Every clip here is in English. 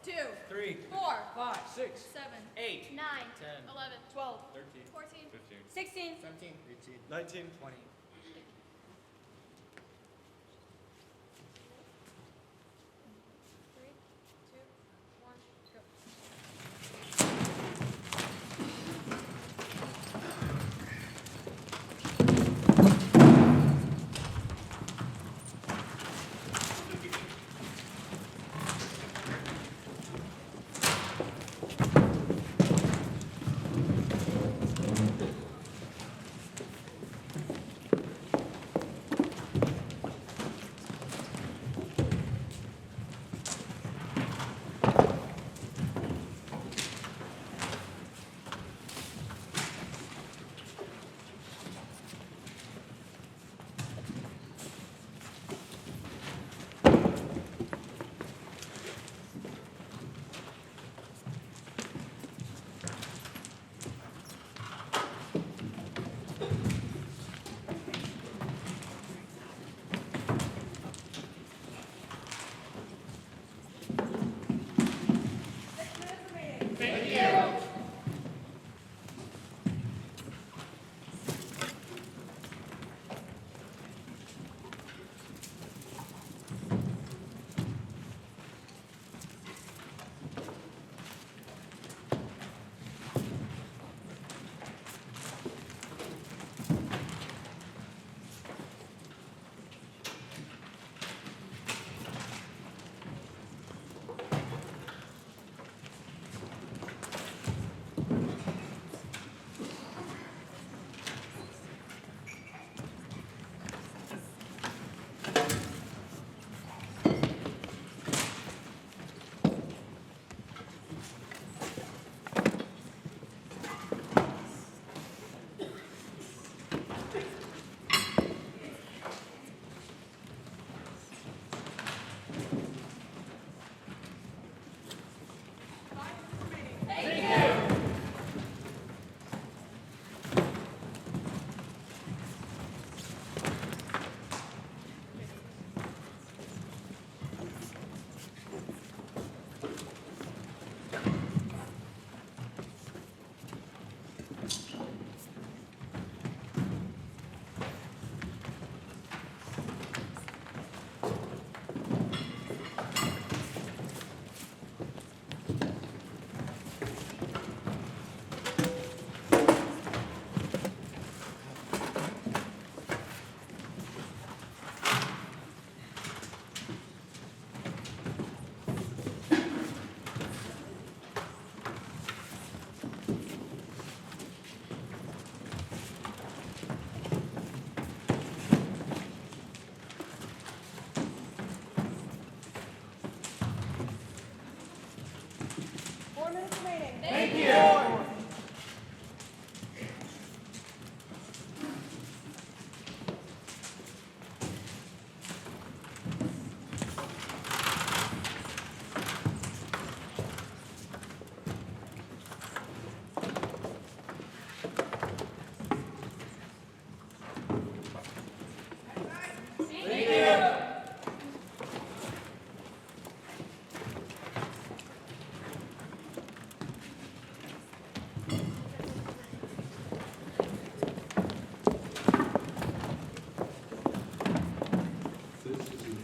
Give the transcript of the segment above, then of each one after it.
2, 3, 4, 5, 6, 7, 8, 9, 10, 11, 12, 13, 14, 15, 16, 17, 18, 19. 20. Three, two, one, go.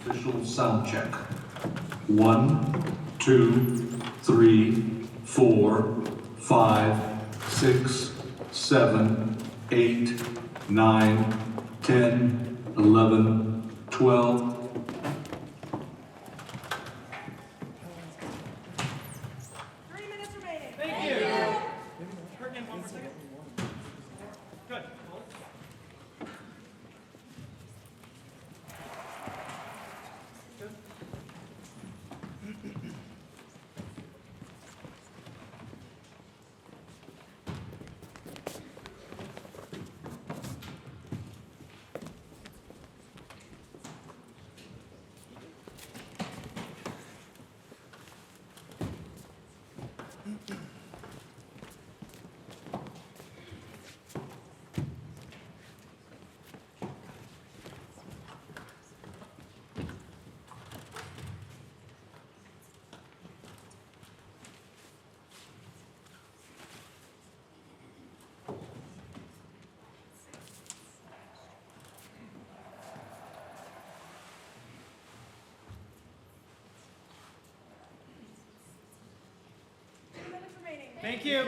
Official sound check. 1, 2, 3, 4, 5, 6, 7, 8, 9, 10, 11, 12. 3 minutes remaining. Thank you. Bring in one more second. Good. Thank you.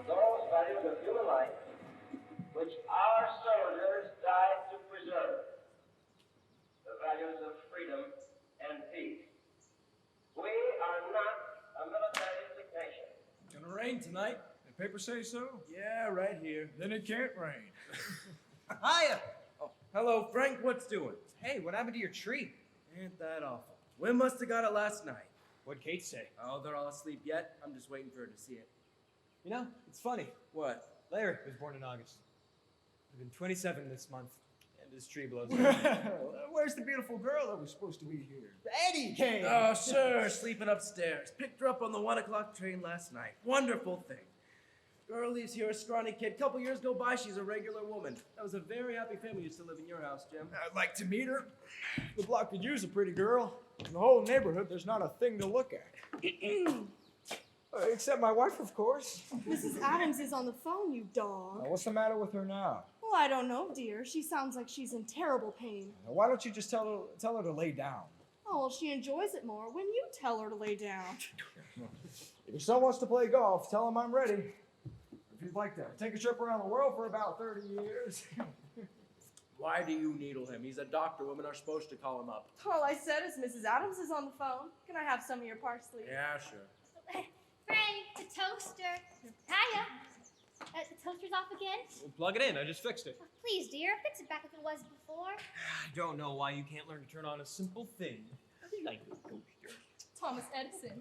Those values of human life which our soldiers died to preserve, the values of freedom and peace. We are not a militaristic nation. Gonna rain tonight. The papers say so? Yeah, right here. Then it can't rain. Hiya! Oh, hello, Frank. What's doing? Hey, what happened to your tree? Ain't that awful. Wynn must have got it last night. What'd Kate say? Oh, they're all asleep yet. I'm just waiting for her to see it. You know, it's funny. What? Larry was born in August. I've been 27 this month, and his tree blows. Where's the beautiful girl that was supposed to be here? Eddie came! Oh, sure. Sleeping upstairs. Picked her up on the 1 o'clock train last night. Wonderful thing. Girl leaves here, a scrawny kid. Couple years go by, she's a regular woman. That was a very happy family used to live in your house, Jim. I'd like to meet her. The block could use a pretty girl. In the whole neighborhood, there's not a thing to look at. Except my wife, of course. Mrs. Adams is on the phone, you dog. What's the matter with her now? Well, I don't know, dear. She sounds like she's in terrible pain. Why don't you just tell her to lay down? Oh, well, she enjoys it more when you tell her to lay down. If your son wants to play golf, tell him I'm ready. If you'd like to take a trip around the world for about 30 years. Why do you needle him? He's a doctor. Women are supposed to call him up. All I said is Mrs. Adams is on the phone. Can I have some of your parsley? Yeah, sure. Frank, the toaster. Hiya. The toaster's off again? Plug it in, I just fixed it. Oh, please, dear, fix it back like it was before. I don't know why you can't learn to turn on a simple thing. I like the toaster. Thomas Edison.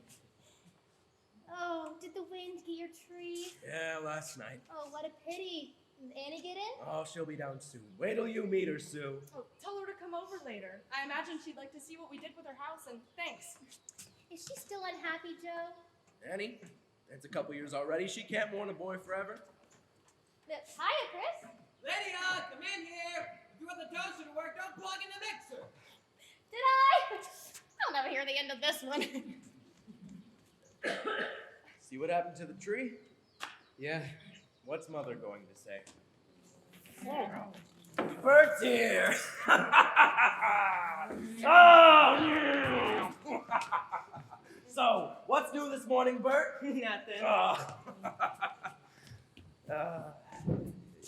Oh, did the wind get your tree? Yeah, last night. Oh, what a pity. Did Annie get in? Oh, she'll be down soon. Wait till you meet her, Sue. Oh, tell her to come over later. I imagine she'd like to see what we did with her house, and thanks. Is she still unhappy, Joe? Annie, it's a couple years already. She can't mourn a boy forever. Hiya, Chris. Lydia, come in here. If you want the toaster to work, don't plug in the mixer. Did I? I'll never hear the end of this one. See what happened to the tree? Yeah. What's Mother going to say? Bert's here! Oh! So, what's new this morning, Bert? Nothing.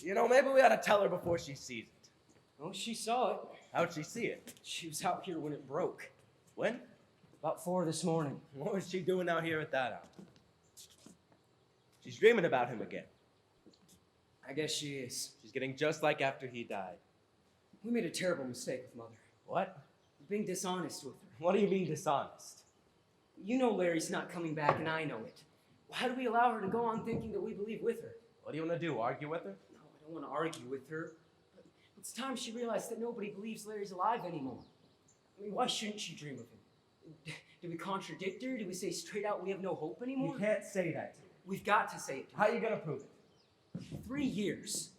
You know, maybe we ought to tell her before she sees it. Oh, she saw it. How'd she see it? She was out here when it broke. When? About 4 this morning. What was she doing out here at that hour? She's dreaming about him again. I guess she is. She's getting just like after he died. We made a terrible mistake with Mother. What? Being dishonest with her. What do you mean dishonest? You know Larry's not coming back, and I know it. Why do we allow her to go on thinking that we believe with her? What do you want to do, argue with her? No, I don't want to argue with her. But it's time she realized that nobody believes Larry's alive anymore. I mean, why shouldn't she dream of him? Do we contradict her? Do we say straight out we have no hope anymore? You can't say that to her. We've got to say it to her. How are you going to prove it? 3 years.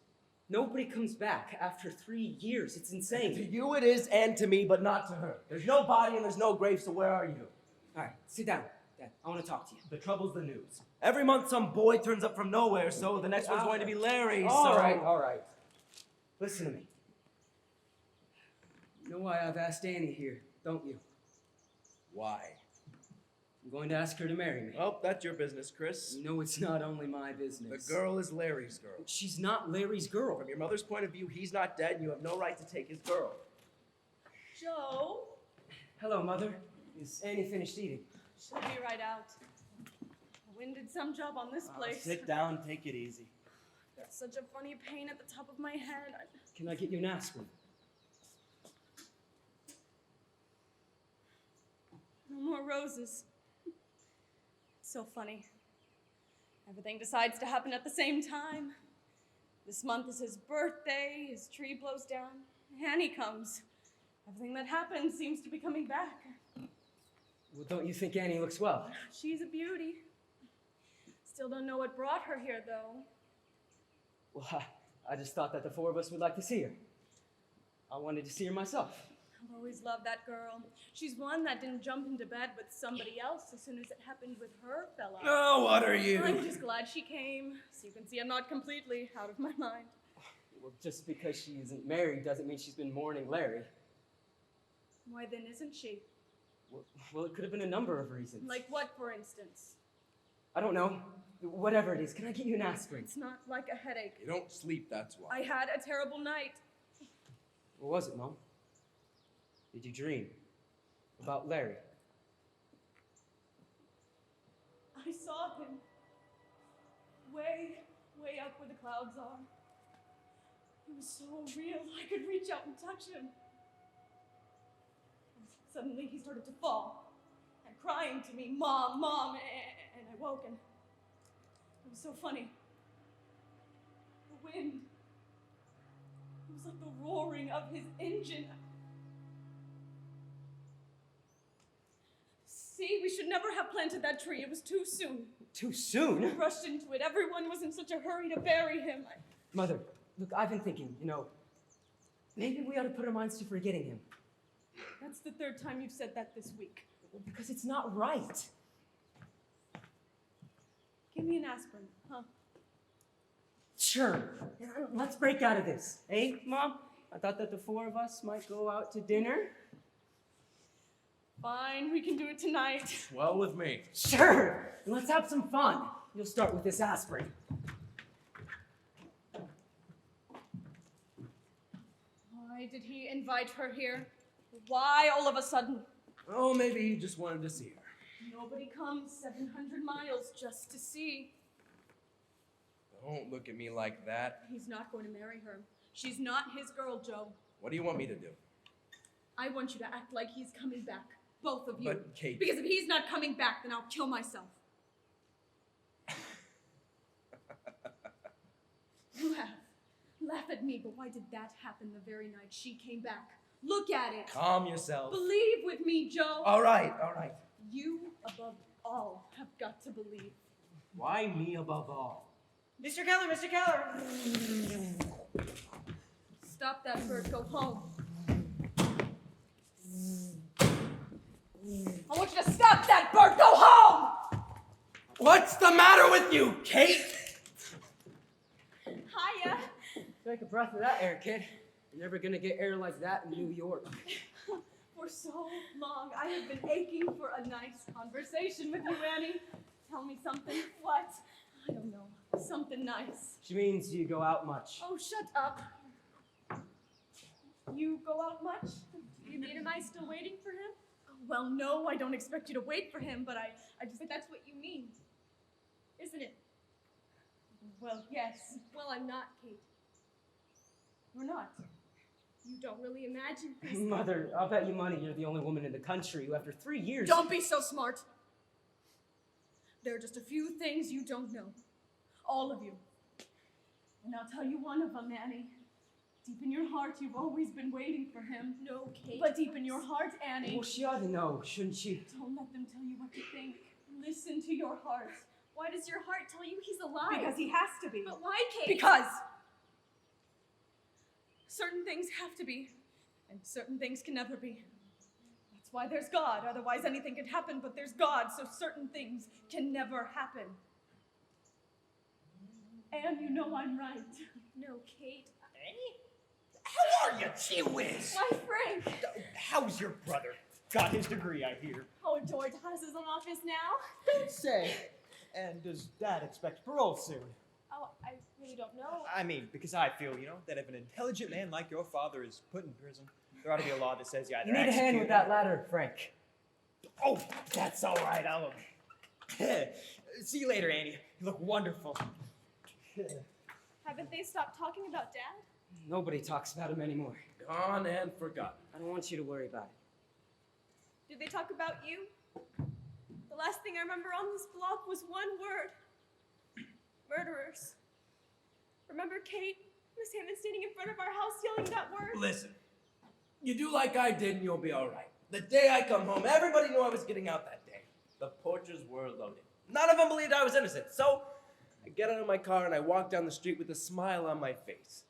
Nobody comes back after 3 years. It's insane. To you it is, and to me, but not to her. There's no body and there's no grave, so where are you? All right, sit down. Dad, I want to talk to you. The trouble's the news. Every month some boy turns up from nowhere, so the next one's going to be Larry, All right. Listen to me. You know why I've asked Annie here, don't you? Why? I'm going to ask her to marry me. Oh, that's your business, Chris. You know it's not only my business. The girl is Larry's girl. She's not Larry's girl. From your mother's point of view, he's not dead, and you have no right to take his girl. Joe, Hello, Mother. Is Annie finished eating? she'll be right out. The wind did some job on this place. Sit down, take it easy. Got such a funny pain at the top of my head. Can I get you an aspirin? No more roses. So funny. Everything decides to happen at the same time. This month is his birthday, his tree blows down, Annie comes. Everything that happened seems to be coming back. Well, don't you think Annie looks well? She's a beauty. Still don't know what brought her here, though. Well, I just thought that the 4 of us would like to see her. I wanted to see her myself. I've always loved that girl. She's one that didn't jump into bed with somebody else as soon as it happened with her fella. Oh, what are you? I'm just glad she came, so you can see I'm not completely out of my mind. Well, just because she isn't married doesn't mean she's been mourning Larry. Why then isn't she? Well, it could have been a number of reasons. Like what, for instance? I don't know. Whatever it is, can I get you an aspirin? It's not like a headache. You don't sleep, that's why. I had a terrible night. What was it, Mom? Did you dream about Larry? I saw him. Way up where the clouds are. He was so real, I could reach out and touch him. Suddenly he started to fall and crying to me, Mom, Mom, and I woke and it was so funny. The wind, it was like the roaring of his engine. See, we should never have planted that tree. It was too soon. Too soon? We rushed into it. Everyone was in such a hurry to bury him. Mother, look, I've been thinking, maybe we ought to put our minds to forgetting him. That's the 3rd time you've said that this week. Because it's not right. Give me an aspirin, huh? Sure. Let's break out of this. Hey, Mom? I thought that the 4 of us might go out to dinner. Fine, we can do it tonight. Well with me. Sure. And let's have some fun. You'll start with this aspirin. Why did he invite her here? Why all of a sudden? Oh, maybe he just wanted to see her. Nobody comes 700 miles just to see. Don't look at me like that. He's not going to marry her. She's not his girl, Joe. What do you want me to do? I want you to act like he's coming back. Both of you. But, Kate... Because if he's not coming back, then I'll kill myself. You have. Laugh at me, but why did that happen the very night she came back? Look at it. Calm yourself. Believe with me, Joe. All right. You, above all, have got to believe. Why me above all? Mr. Keller, Mr. Keller! Stop that bird. Go home. I want you to stop that bird. Go home! What's the matter with you, Kate? Hiya. Take a breath of that air, kid. You're never gonna get air like that in New York. For so long, I have been aching for a nice conversation with you, Annie. Tell me something. What? I don't know. Something nice. She means do you go out much? Oh, shut up. You go out much? You mean, am I still waiting for him? Well, no, I don't expect you to wait for him, but I just think that's what you mean. Isn't it? Well, yes. Well, I'm not, Kate. You're not. You don't really imagine this. Mother, I'll bet you money you're the only woman in the country who, after 3 years... Don't be so smart. There are just a few things you don't know. All of you. And I'll tell you one of them, Annie. Deep in your heart, you've always been waiting for him. No, Kate. But deep in your heart, Annie. Well, she ought to know, shouldn't she? Don't let them tell you what to think. Listen to your heart. Why does your heart tell you he's alive? Because he has to be. But why, Kate? Because certain things have to be, and certain things can never be. That's why there's God. Otherwise, anything could happen, but there's God, so certain things can never happen. And you know I'm right. No, Kate. How are you, gee whiz? Why, Frank? How's your brother? Got his degree, I hear. Oh, George has his own office now? Don't say. And does Dad expect parole soon? Oh, I really don't know. I mean, because I feel, that if an intelligent man like your father is put in prison, there ought to be a law that says you either You need a hand with that ladder, Frank. Oh, that's all right. I'll. See you later, Annie. You look wonderful. Haven't they stopped talking about Dad? Nobody talks about him anymore. Gone and forgotten. I don't want you to worry about it. Did they talk about you? The last thing I remember on this block was one word. Murderers. Remember Kate? Miss Hammond standing in front of our house yelling that word? Listen, you do like I did and you'll be all right. The day I come home, everybody knew I was getting out that day. The porches were loaded. None of them believed I was innocent, so I get out of my car and I walk down the street with a smile on my face.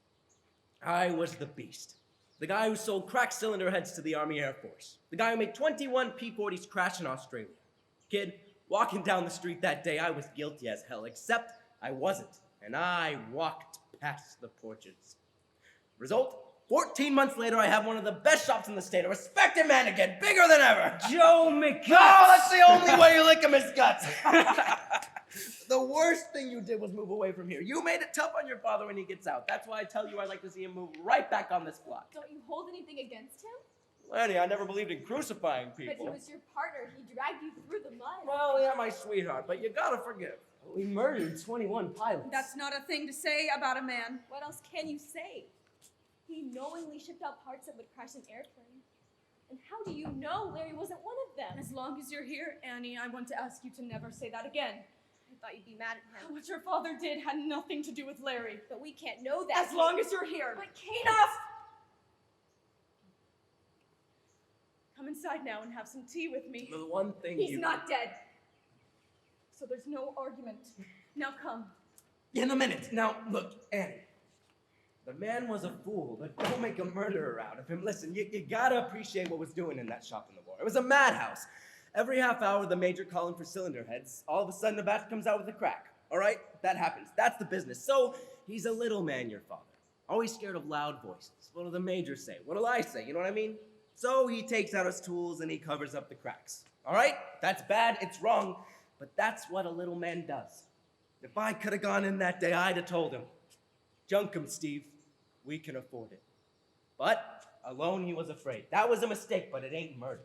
I was the beast. The guy who sold cracked cylinder heads to the Army Air Force. The guy who made 21 P-40s crash in Australia. Kid, walking down the street that day, I was guilty as hell, except I wasn't. And I walked past the porches. Result? 14 months later, I have one of the best shops in the state, a respected man again, bigger than ever. Joe McGuts! Oh, that's the only way you lick him, his guts. The worst thing you did was move away from here. You made it tough on your father when he gets out. That's why I tell you I'd like to see him move right back on this block. Don't you hold anything against him? Lenny, I never believed in crucifying people. But he was your partner. He dragged you through the mud. Well, yeah, my sweetheart, but you gotta forgive. We murdered 21 pilots. That's not a thing to say about a man. What else can you say? He knowingly shipped out parts that would crash an airplane. And how do you know Larry wasn't one of them? As long as you're here, Annie, I want to ask you to never say that again. I thought you'd be mad at him. What your father did had nothing to do with Larry. But we can't know that. As long as you're here. But Kate... Enough! Come inside now and have some tea with me. The one thing He's not dead. So there's no argument. Now come. In a minute. Now, look, Annie. The man was a fool, but don't make a murderer out of him. Listen, you gotta appreciate what was doing in that shop in the war. It was a madhouse. Every half hour, the major calling for cylinder heads. All of a sudden, a batch comes out with a crack. All right? That happens. That's the business. So, he's a little man, your father. Always scared of loud voices. What will the major say? What'll I say? You know what I mean? So, he takes out his tools and he covers up the cracks. All right? That's bad. It's wrong. But that's what a little man does. If I could have gone in that day, I'd have told him, junk him, Steve. We can afford it. But alone, he was afraid. That was a mistake, but it ain't murder.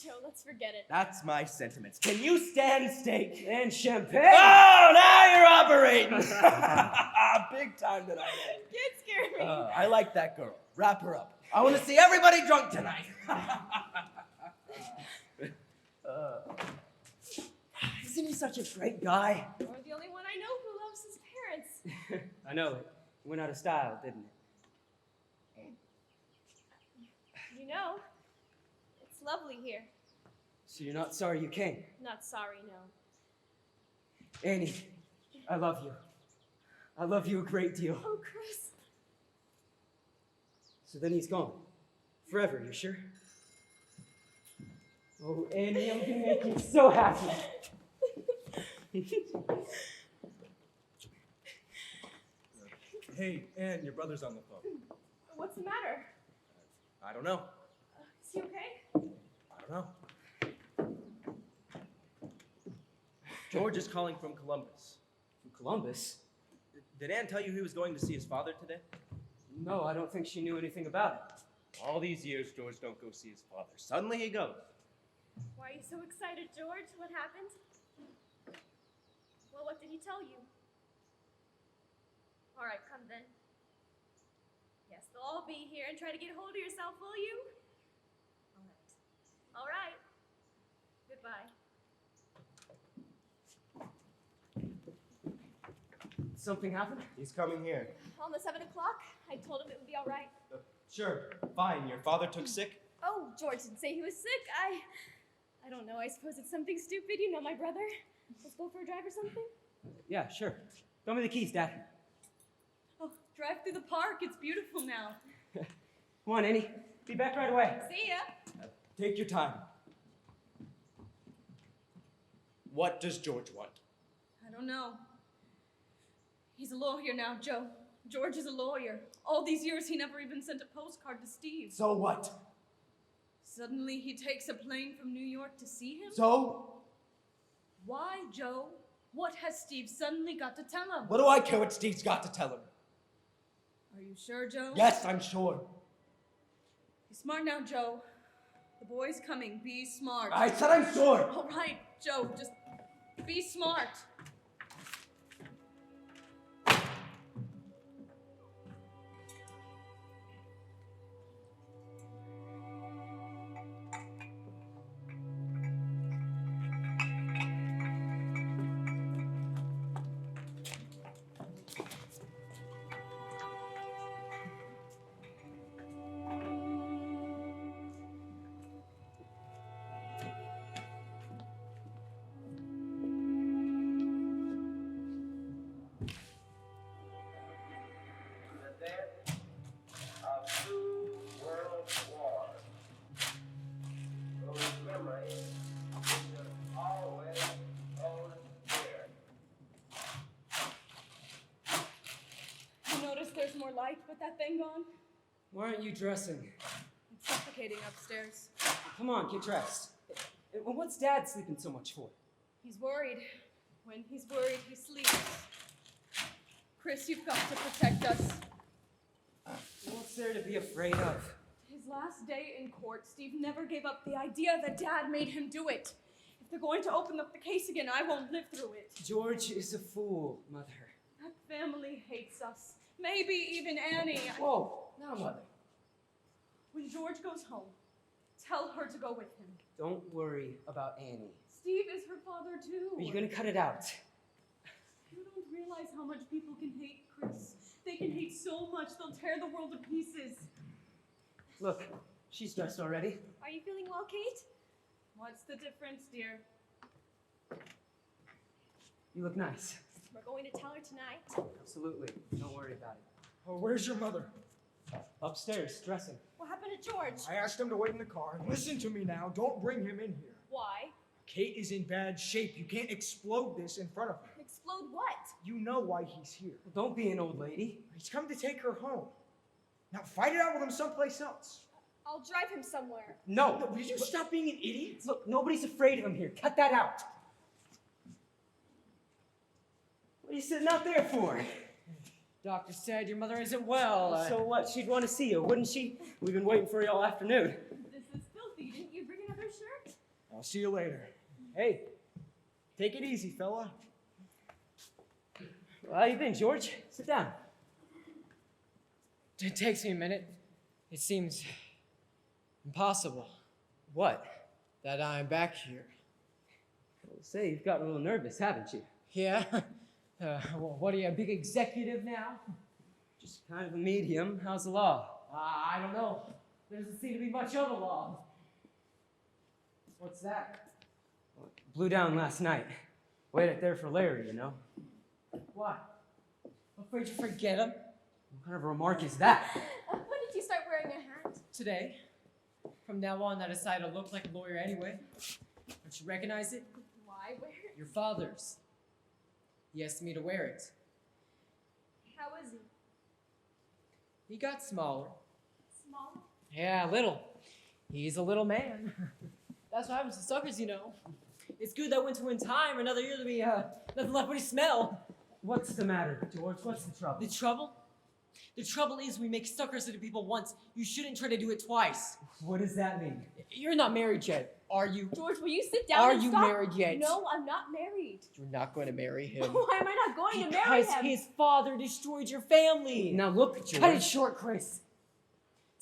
Joe, let's forget it. That's my sentiments. Can you stand steak? And champagne! Oh, now you're operating! Big time tonight. Can't scare me. I like that girl. Wrap her up. I want to see everybody drunk tonight. Isn't he such a great guy? You're the only one I know who loves his parents. I know it. Went out of style, didn't it? You know, it's lovely here. So you're not sorry you came? Not sorry, no. Annie, I love you. I love you a great deal. Oh, Chris. So then he's gone. Forever, you sure? Oh, Annie, I'm gonna make you so happy. Hey, Ann, your brother's on the phone. What's the matter? I don't know. Is he okay? I don't know. George is calling from Columbus. From Columbus? Did Ann tell you he was going to see his father today? No, I don't think she knew anything about it. All these years, George don't go see his father. Suddenly he goes. Why are you so excited, George? What happened? Well, what did he tell you? All right, come then. Yes, they'll all be here and try to get hold of yourself, will you? All right. All right. Goodbye. something happen? He's coming here. On the 7 o'clock, I told him it would be all right. Sure, fine. Your father took sick? Oh, George didn't say he was sick. I don't know. I suppose it's something stupid. You know my brother. Let's go for a drive or something. Yeah, sure. Throw me the keys, Dad. Oh, drive through the park. It's beautiful now. Come on, Annie. Be back right away. See ya. Take your time. What does George want? I don't know. He's a lawyer now, Joe. George is a lawyer. All these years, he never even sent a postcard to Steve. So what? Suddenly, he takes a plane from New York to see him? So? Why, Joe? What has Steve suddenly got to tell him? What do I care what Steve's got to tell him? Are you sure, Joe? Yes, I'm sure. Be smart now, Joe. The boy's coming. Be smart. I said I'm sure. All right, Joe, just be smart. The death of 2 world wars, whose memory we should always hold dear. You notice there's more light with that thing gone? Why aren't you dressing? It's suffocating upstairs. Come on, get dressed. What's Dad sleeping so much for? He's worried. When he's worried, he sleeps. Chris, you've got to protect us. What's there to be afraid of? His last day in court, Steve never gave up the idea that Dad made him do it. If they're going to open up the case again, I won't live through it. George is a fool, Mother. That family hates us. Maybe even Annie. Whoa, now, Mother. When George goes home, tell her to go with him. Don't worry about Annie. Steve is her father, too. Are you gonna cut it out? You don't realize how much people can hate Chris. They can hate so much, they'll tear the world to pieces. Look, she's dressed already. Are you feeling well, Kate? What's the difference, dear? You look nice. We're going to tell her tonight. Absolutely. Don't worry about it. Oh, where's your mother? Upstairs, dressing. What happened to George? I asked him to wait in the car. And listen to me now. Don't bring him in here. Why? Kate is in bad shape. You can't explode this in front of her. Explode what? You know why he's here. Well, don't be an old lady. He's come to take her home. Now fight it out with him someplace else. I'll drive him somewhere. No. No, will you stop being an idiot? Look, nobody's afraid of him here. Cut that out. What are you sitting out there for? Doctor said your mother isn't well. So what? She'd want to see you, wouldn't she? We've been waiting for you all afternoon. This is filthy. Didn't you bring another shirt? I'll see you later. Hey, take it easy, fella. Well, how you been, George? Sit down. It takes me a minute. It seems impossible What? that I'm back here. Well, say, you've gotten a little nervous, haven't you? Yeah? Well, what are you, a big executive now? Just kind of a medium. How's the law? I don't know. There doesn't seem to be much of a law. What's that? Well, it blew down last night. Waited there for Larry, you know. Why? Afraid you forget him? What kind of remark is that? When did you start wearing a hat? Today. From now on, I decided to look like a lawyer anyway. Don't you recognize it? Why wear it? Your father's. He asked me to wear it. How is he? He got smaller. Small? Yeah, little. He's a little man. That's what happens to suckers, you know. It's good that winter in time, another year to be nothing left but a smell. What's the matter, George? What's the trouble? The trouble? The trouble is we make suckers into people once. You shouldn't try to do it twice. What does that mean? You're not married yet, are you? George, will you sit down Are and you stop? married yet? No, I'm not married. You're not going to marry him. Why am I not going to marry Because him? his father destroyed your family. Now look, George. Cut it short, Chris.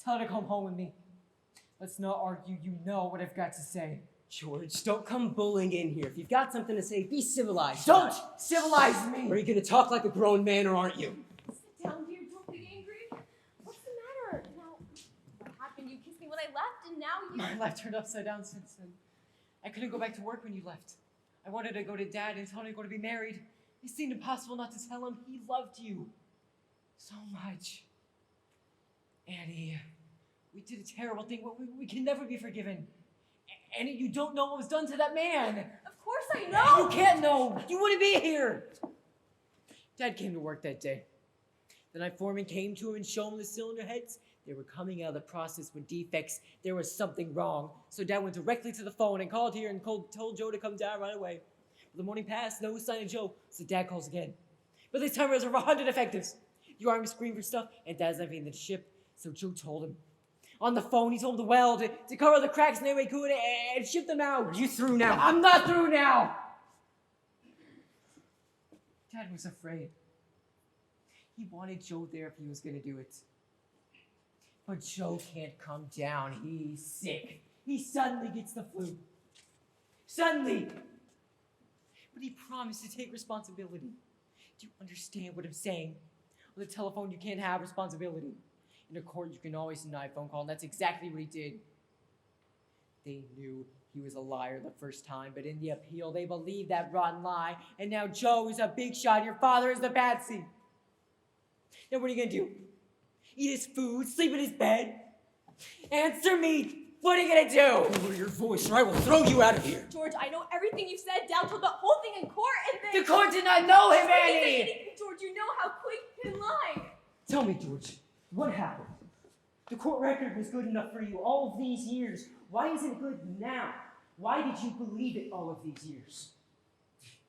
Tell her to come home with me. Let's not argue. You know what I've got to say. George, don't come bullying in here. If you've got something to say, be civilized. Don't civilize me! Are you gonna talk like a grown man or aren't you? Sit down, dear. Don't be angry. What's the matter? Now, what happened? You kissed me when I left, and now you... My life turned upside down since then. I couldn't go back to work when you left. I wanted to go to Dad and tell him to go to be married. It seemed impossible not to tell him he loved you so much. Annie, we did a terrible thing. We can never be forgiven. Annie, you don't know what was done to that man. Of course I know! You can't know. You wouldn't be here. Dad came to work that day. The night foreman came to him and showed him the cylinder heads. They were coming out of the process with defects. There was something wrong. So Dad went directly to the phone and called here and told Joe to come down right away. But the morning passed, no sign of Joe, so Dad calls again. But this time it was over 100 defectives. The army screamed for stuff, and Dad's not being the ship, so Joe told him. On the phone, he told him to weld, to cover the cracks in any way he could, and ship them out. Are you through now? I'm not through now! Dad was afraid. He wanted Joe there if he was gonna do it. But Joe can't come down. He's sick. He suddenly gets the flu. Suddenly! But he promised to take responsibility. Do you understand what I'm saying? On the telephone, you can't have responsibility. In a court, you can always deny a phone call, and that's exactly what he did. They knew he was a liar the first time, but in the appeal, they believed that rotten lie, and now Joe is a big shot, your father is the patsy. Now what are you gonna do? Eat his food, sleep in his bed? Answer me! What are you gonna do? Lower your voice, or I will throw you out of here. George, I know everything you said down to the whole thing in court, and then... The court did not know him, Annie! George, you know how quick you can lie. Tell me, George, what happened? The court record was good enough for you all of these years. Why isn't it good now? Why did you believe it all of these years?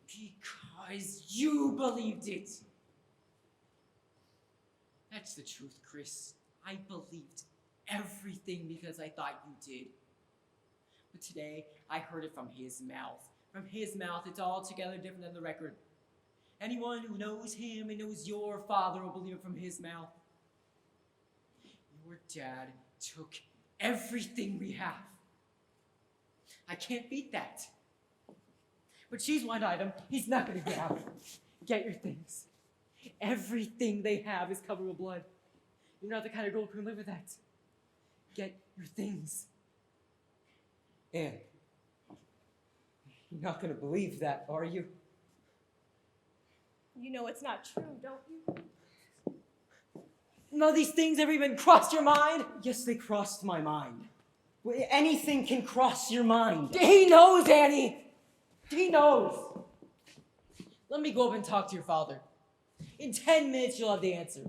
Because you believed it. That's the truth, Chris. I believed everything because I thought you did. But today, I heard it from his mouth. From his mouth, it's altogether different than the record. Anyone who knows him and knows your father will believe it from his mouth. Your dad took everything we have. I can't beat that. But she's one item he's not gonna grab. Get your things. Everything they have is covered with blood. You're not the kind of girl who can live with that. Get your things. And you're not gonna believe that, are you? You know it's not true, don't you? None of these things ever even crossed your mind? Yes, they crossed my mind. Anything can cross your mind. He knows, Annie! He knows! Let me go up and talk to your father. In 10 minutes, you'll have the answer.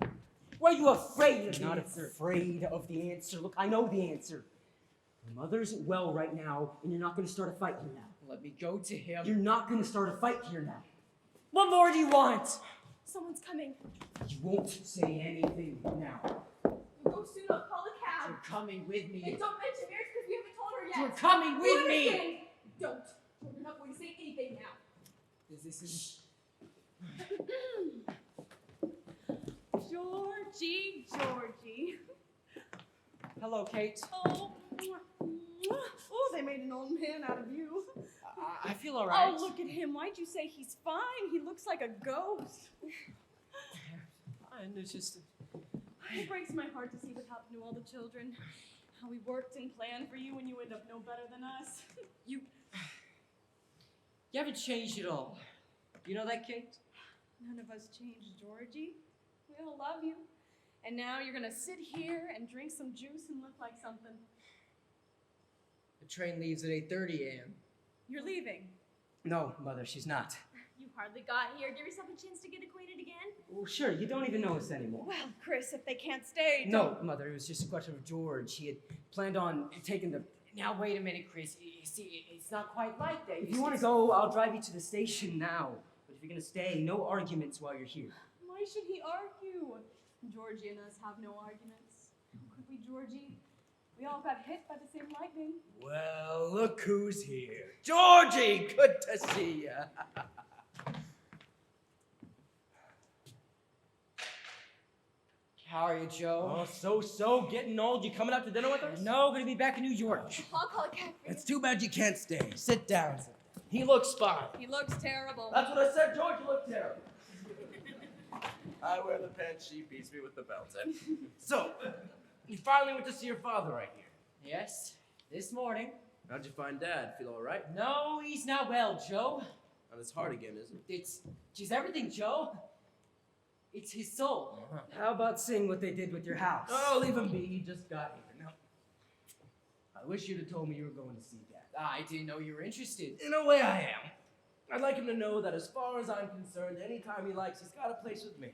Why are you afraid of the answer? Not afraid of the answer. Look, I know the answer. Your mother isn't well right now, and you're not going to start a fight here now. Let me go to him. You're not going to start a fight here now. What more do you want? Someone's coming. You won't say anything now. We'll go soon. I'll call a cab. You're coming with me. And don't mention marriage because we haven't told her yet. You're coming with me. Don't. You're not going to say anything now. This is... Georgie. Hello, Kate. Oh, they made an old man out of you. I feel all right. Oh, look at him. Why'd you say he's fine? He looks like a ghost. And it's just... It breaks my heart to see what happened to all the children. How we worked and planned for you and you end up no better than us. You haven't changed at all. You know that, Kate? None of us changed, Georgie. We all love you. And now you're gonna sit here and drink some juice and look like something. The train leaves at 8:30 a.m. You're leaving. No, Mother, she's not. You hardly got here. Give yourself a chance to get acquainted again. Well, sure, you don't even know us anymore. Well, Chris, if they can't stay, No, Mother, it was just a question of George. He had planned on taking the... Now, wait a minute, Chris. You see, it's not quite like that. If you want to go, I'll drive you to the station now. But if you're going to stay, no arguments while you're here. Why should he argue? Georgie and us have no arguments. Could we, Georgie? We all got hit by the same lightning. Well, look who's here. Georgie, good to see you. How are you, Joe? Oh, so getting old. You coming out to dinner with us? No, gonna be back in New York. I'll call a cab for you. It's too bad you can't stay. Sit down. He looks fine. He looks terrible. That's what I said, George. You look terrible. I wear the pants, she beats me with the belt. So, you finally went to see your father right here. Yes, this morning. How'd you find Dad? Feel all right? No, he's not well, Joe. Not his heart again, is it? It's just everything, Joe. It's his soul. How about seeing what they did with your house? Oh, leave him be. He just got here. Now, I wish you'd have told me you were going to see Dad. I didn't know you were interested. In a way, I am. I'd like him to know that as far as I'm concerned, anytime he likes, he's got a place with me.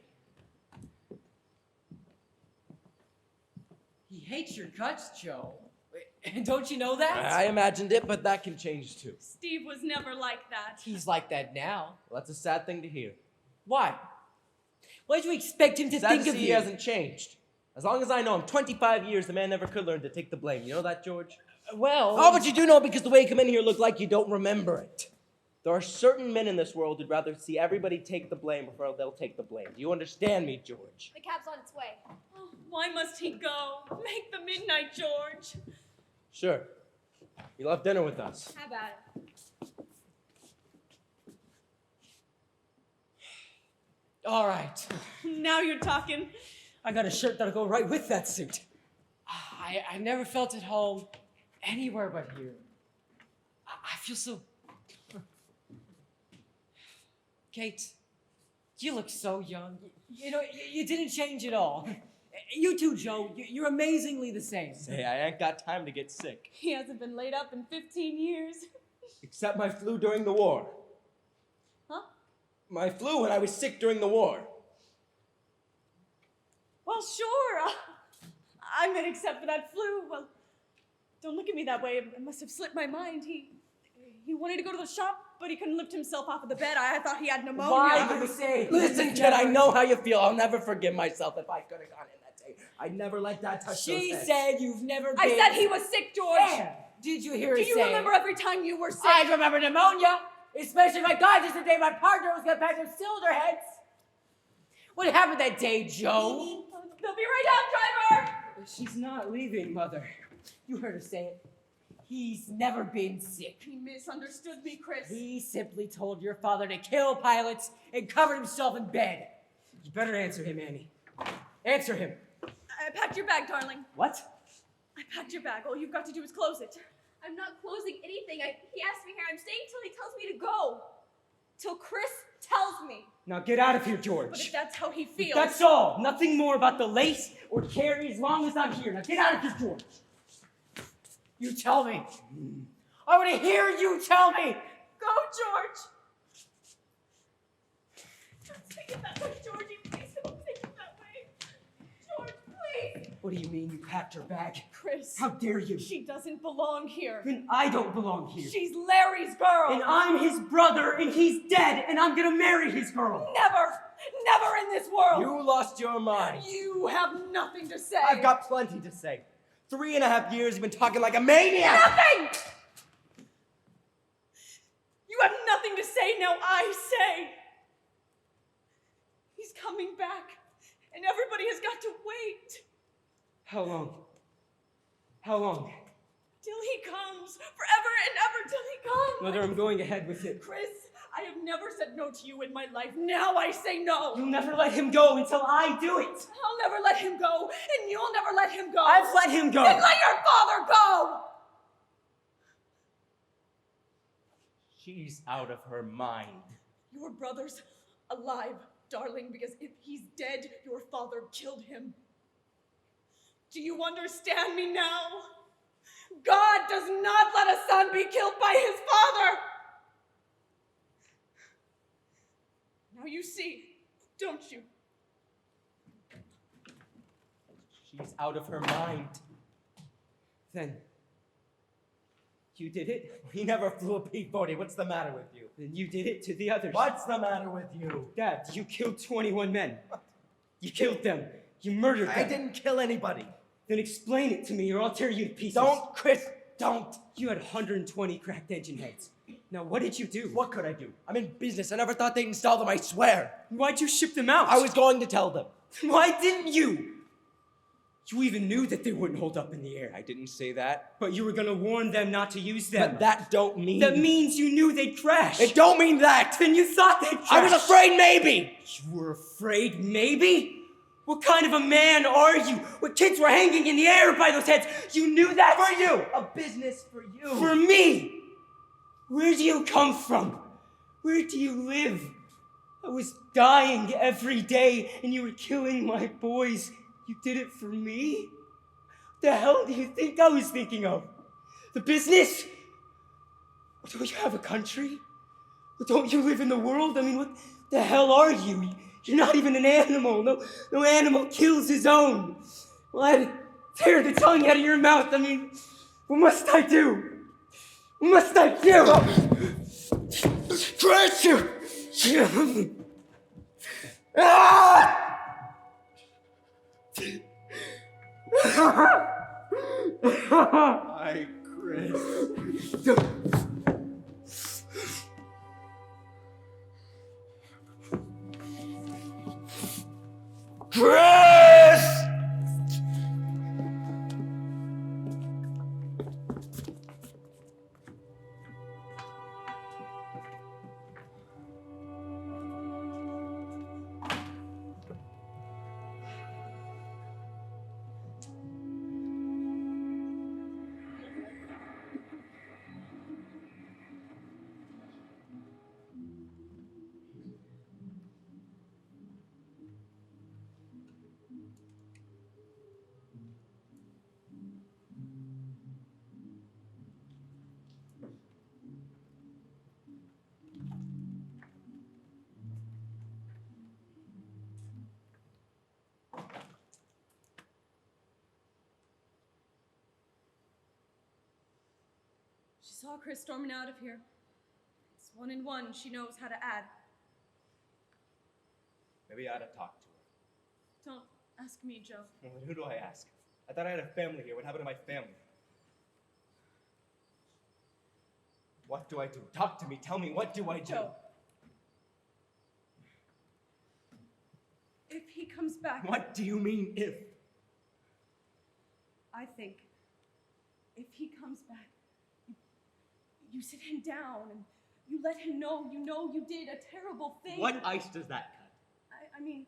He hates your guts, Joe. Don't you know that? I imagined it, but that can change too. Steve was never like that. He's like that now. Well, that's a sad thing to hear. Why? Why'd you expect him to Sad think to of see you? he hasn't changed. As long as I know him, 25 years, the man never could learn to take the blame. You know that, George? Well... Oh, but you do know because the way you come in here looked like you don't remember it. There are certain men in this world who'd rather see everybody take the blame before they'll take the blame. Do you understand me, George? The cab's on its way. Oh, why must he go? Make the midnight, George. Sure. You'll have dinner with us. How about it? All right. Now you're talking. I got a shirt that'll go right with that suit. I never felt at home anywhere but here. I feel so... Kate, you look so young. You know, you didn't change at all. You too, Joe. You're amazingly the same. Say, I ain't got time to get sick. He hasn't been laid up in 15 years. Except my flu during the war. Huh? My flu when I was sick during the war. Well, sure. I meant except for that flu. Well, don't look at me that way. It must have slipped my mind. He wanted to go to the shop, but he couldn't lift himself off of the bed. I thought he had pneumonia. Why did we say? Listen, kid, I know how you feel. I'll never forgive myself if I could have gone in that day. I never let Dad touch She those heads. said you've never been... I said he was sick, George. Where did you hear Do her you say? remember every time you were sick? I remember pneumonia. Especially, my God, just the day my partner was gonna patch up cylinder heads. What happened that day, Joe? They'll be right out, driver. She's not leaving, Mother. You heard her say it. He's never been sick. He misunderstood me, Chris. He simply told your father to kill pilots and covered himself in bed. You better answer him, Annie. Answer him. I packed your bag, darling. What? I packed your bag. All you've got to do is close it. I'm not closing anything. He asked me here. I'm staying till he tells me to go. Till Chris tells me. Now get out of here, But if George. that's how he feels... That's all. Nothing more about the lace or Carrie as long as I'm here. Now get out of here, George. You tell me. I want to hear you tell me. Go, George. Don't take it that way, Georgie. Please don't take it that way. George, please. What do you mean you packed her bag? Chris. How dare you? She doesn't belong here. Then I don't belong here. She's Larry's girl. And I'm his brother, and he's dead, and I'm gonna marry his girl. Never in this world. You lost your mind. You have nothing to say. I've got plenty to say. 3.5 years you've been talking like a maniac. Nothing! You have nothing to say, now I say. He's coming back, and everybody has got to wait. How long? How long? Till he comes. Forever and ever till he comes. Mother, I'm going ahead with it. Chris, I have never said no to you in my life. Now I say no. You'll never let him go until I do it. I'll never let him go, and you'll never let him go. I've let him go. Then let your father go. She's out of her mind. Your brother's alive, darling, because if he's dead, your father killed him. Do you understand me now? God does not let a son be killed by his father. Now you see, don't you? She's out of her mind. Then, you did it? He never flew a P-40. What's the matter with you? Then you did it to the others. What's the matter with you? Dad, you killed 21 men. You killed them. You murdered them. I didn't kill anybody. Then explain it to me or I'll tear you to pieces. Don't, Chris, don't. You had 120 cracked engine heads. Now, what did you do? What could I do? I'm in business. I never thought they'd install them, I swear. Why'd you ship them out? I was going to tell them. Why didn't you? You even knew that they wouldn't hold up in the air. I didn't say that. But you were gonna warn them not to use them. But that don't mean... That means you knew they'd crash. It don't mean that! Then you thought they'd crash. I was afraid maybe! You were afraid maybe? What kind of a man are you? What kids were hanging in the air by those heads? You knew that? For you! A business for you! For me! Where do you come from? Where do you live? I was dying every day and you were killing my boys. You did it for me? What the hell do you think I was thinking of? The business? Don't you have a country? Don't you live in the world? I mean, what the hell are you? You're not even an animal. No animal kills his own. Well, I had to tear the tongue out of your mouth. I mean, what must I do? What must I do? Crush you! Ah! Hi, Chris. Chris! She saw Chris storming out of here. It's 1 and 1. She knows how to add. Maybe I ought to talk to her. Don't ask me, Joe. Well, then who do I ask? I thought I had a family here. What happened to my family? What do I do? Talk to me. Tell me, what do I do? Joe. If he comes back... What do you mean, if? I think if he comes back, you sit him down and you let him know you did a terrible thing. What ice does that cut? I mean,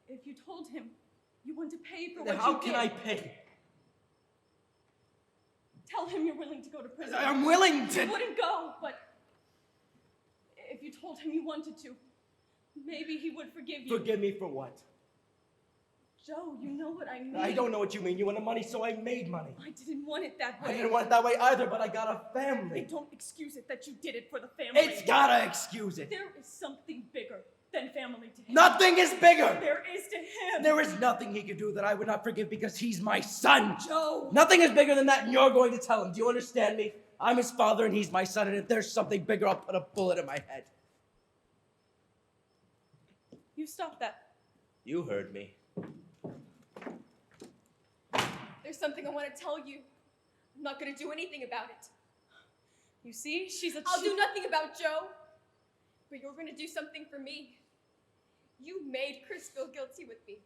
if you told him you want to pay for Then what how you did. can I pay? Tell him you're willing to go to prison. I'm willing to... He wouldn't go, but if you told him you wanted to, maybe he would forgive you. Forgive me for what? Joe, you know what I mean. I don't know what you mean. You wanted money, so I made money. I didn't want it that way. I didn't want it that way either, but I got a family. Don't excuse it that you did it for the family. It's gotta excuse it. There is something bigger than family to him. Nothing is bigger. There is to him. There is nothing he could do that I would not forgive because he's my son. Joe. Nothing is bigger than that, and you're going to tell him. Do you understand me? I'm his father, and he's my son, and if there's something bigger, I'll put a bullet in my head. You stop that. You heard me. There's something I want to tell you. I'm not going to do anything about it. You see, she's a... I'll do nothing about Joe. But you're going to do something for me. You made Chris feel guilty with me.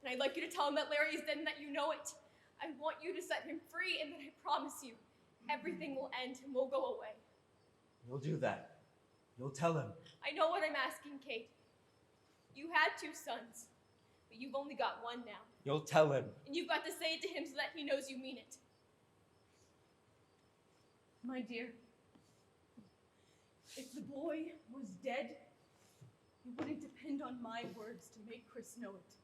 And I'd like you to tell him that Larry is dead and that you know it. I want you to set him free, and then I promise you, everything will end and we'll go away. You'll do that. You'll tell him. I know what I'm asking, Kate. You had 2 sons, but you've only got 1 now. You'll tell him. And you've got to say it to him so that he knows you mean it. My dear, if the boy was dead, you wouldn't depend on my words to make Chris know it.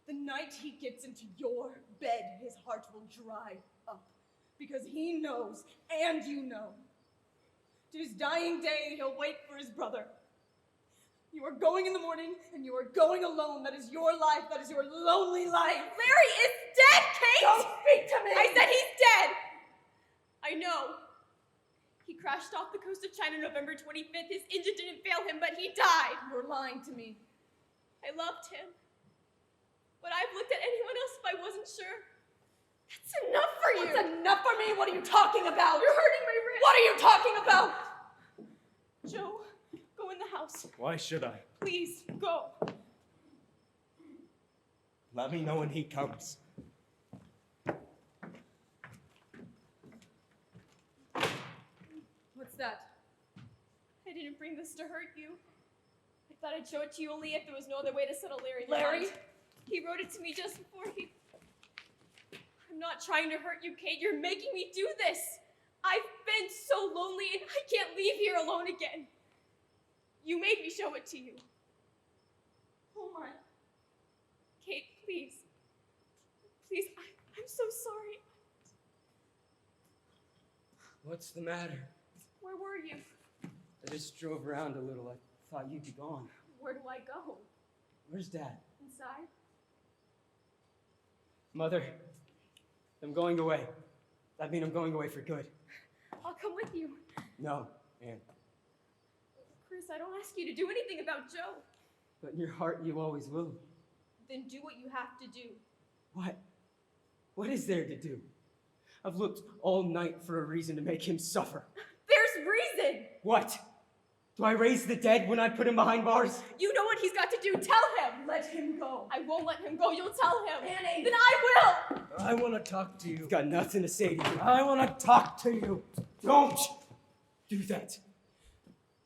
The night he gets into your bed, his heart will dry up because he knows, and you know. To his dying day, he'll wait for his brother. You are going in the morning, and you are going alone. That is your life. That is your lonely life. Larry is dead, Kate! Don't speak to me! I said he's dead! I know. He crashed off the coast of China November 25th. His engine didn't fail him, but he died. You're lying to me. I loved him. Would I have looked at anyone else if I wasn't sure? That's enough for you! What's enough for me? What are you talking about? You're hurting my wrist! What are you talking about? Joe, go in the house. Why should I? Please, go. Let me know when he comes. What's that? I didn't bring this to hurt you. I thought I'd show it to you only if there was no other way to settle Larry. Larry? He wrote it to me just before he... I'm not trying to hurt you, Kate. You're making me do this. I've been so lonely and I can't leave here alone again. You made me show it to you. Hold on. Kate, please. Please, I'm so sorry. What's the matter? Where were you? I just drove around a little. I thought you'd be gone. Where do I go? Where's Dad? Inside? Mother, I'm going away. I mean, I'm going away for good. I'll come with you. No, Anne. Chris, I don't ask you to do anything about Joe. But in your heart, you always will. Then do what you have to do. What? What is there to do? I've looked all night for a reason to make him suffer. There's reason! What? Do I raise the dead when I put him behind bars? You know what he's got to do. Tell him. Let him go. I won't let him go. You'll tell him. Annie! Then I will! I want to talk to you. You've got nothing to say to you. I want to talk to you. Don't do that.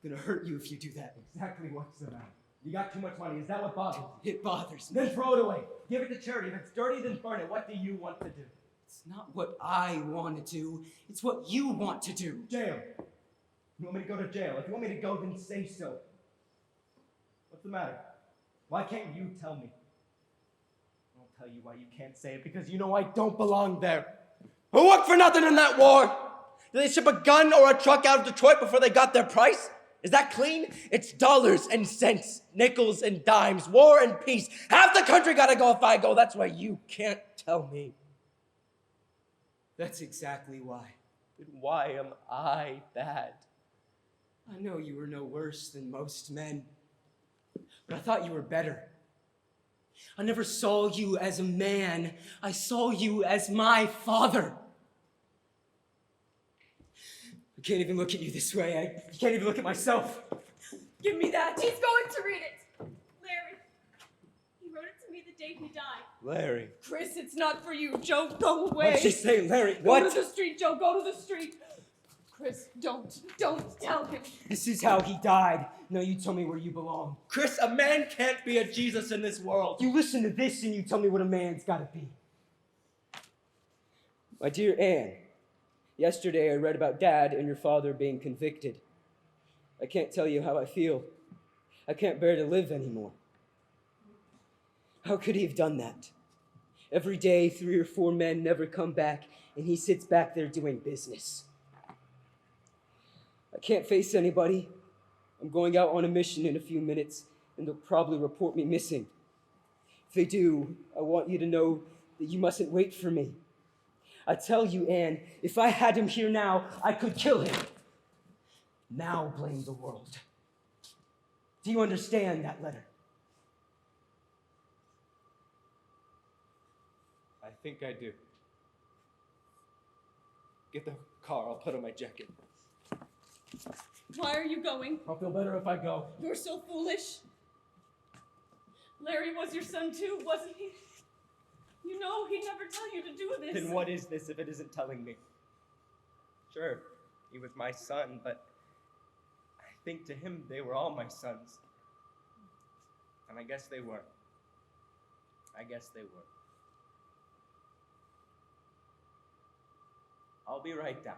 I'm gonna hurt you if you do that. Exactly what's the matter? You got too much money. Is that what bothers you? It bothers me. Then throw it away. Give it to charity. If it's dirty, then burn it. What do you want to do? It's not what I want to do. It's what you want to do. Jail. You want me to go to jail? If you want me to go, then say so. What's the matter? Why can't you tell me? I'll tell you why you can't say it, because you know I don't belong there. Who worked for nothing in that war? Did they ship a gun or a truck out of Detroit before they got their price? Is that clean? It's dollars and cents, nickels and dimes, war and peace. Half the country gotta go if I go. That's why you can't tell me. That's exactly why. Then why am I bad? I know you were no worse than most men, but I thought you were better. I never saw you as a man. I saw you as my father. I can't even look at you this way. I can't even look at myself. Give me that. He's going to read it. Larry. He wrote it to me the day he died. Larry. Chris, it's not for you. Joe, go away. What'd she say, Larry? What? Go to the street, Joe. Go to the street. Chris, don't tell him. This is how he died. Now you tell me where you belong. Chris, a man can't be a Jesus in this world. You listen to this and you tell me what a man's gotta be. My dear Anne, yesterday I read about Dad and your father being convicted. I can't tell you how I feel. I can't bear to live anymore. How could he have done that? Every day, 3 or 4 men never come back, and he sits back there doing business. I can't face anybody. I'm going out on a mission in a few minutes, and they'll probably report me missing. If they do, I want you to know that you mustn't wait for me. I tell you, Anne, if I had him here now, I could kill him. Now blame the world. Do you understand that letter? I think I do. Get the car, I'll put on my jacket. Why are you going? I'll feel better if I go. You're so foolish. Larry was your son too, wasn't he? You know he'd never tell you to do this. Then what is this if it isn't telling me? Sure, he was my son, but I think to him they were all my sons. And I guess they were. I'll be right down.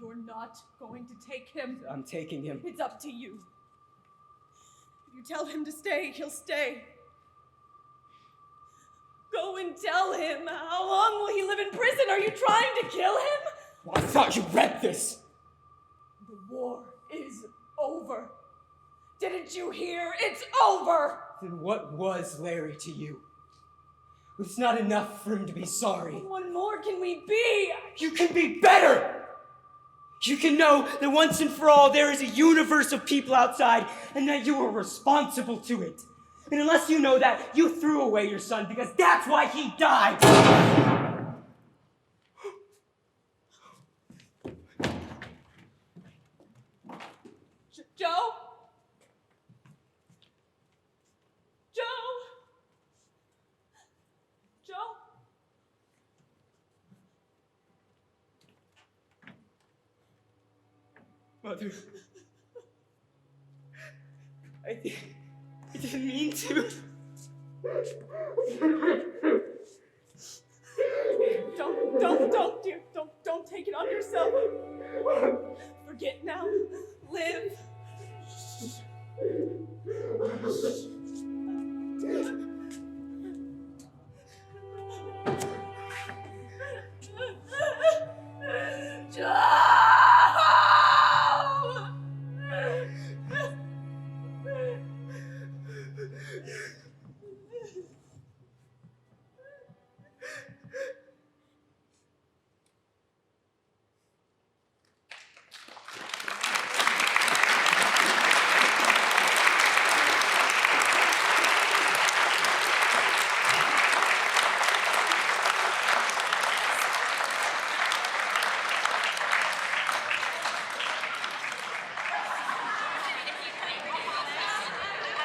You're not going to take him. I'm taking him. It's up to you. If you tell him to stay, he'll stay. Go and tell him. How long will he live in prison? Are you trying to kill him? Well, I thought you read this. The war is over. Didn't you hear? It's over! Then what was Larry to you? It's not enough for him to be sorry. What more can we be? You can be better! You can know that once and for all there is a universe of people outside and that you are responsible to it. And unless you know that, you threw away your son because that's why he died. Mother. I didn't mean to. Don't, dear. Don't take it on yourself. Forget now. Live.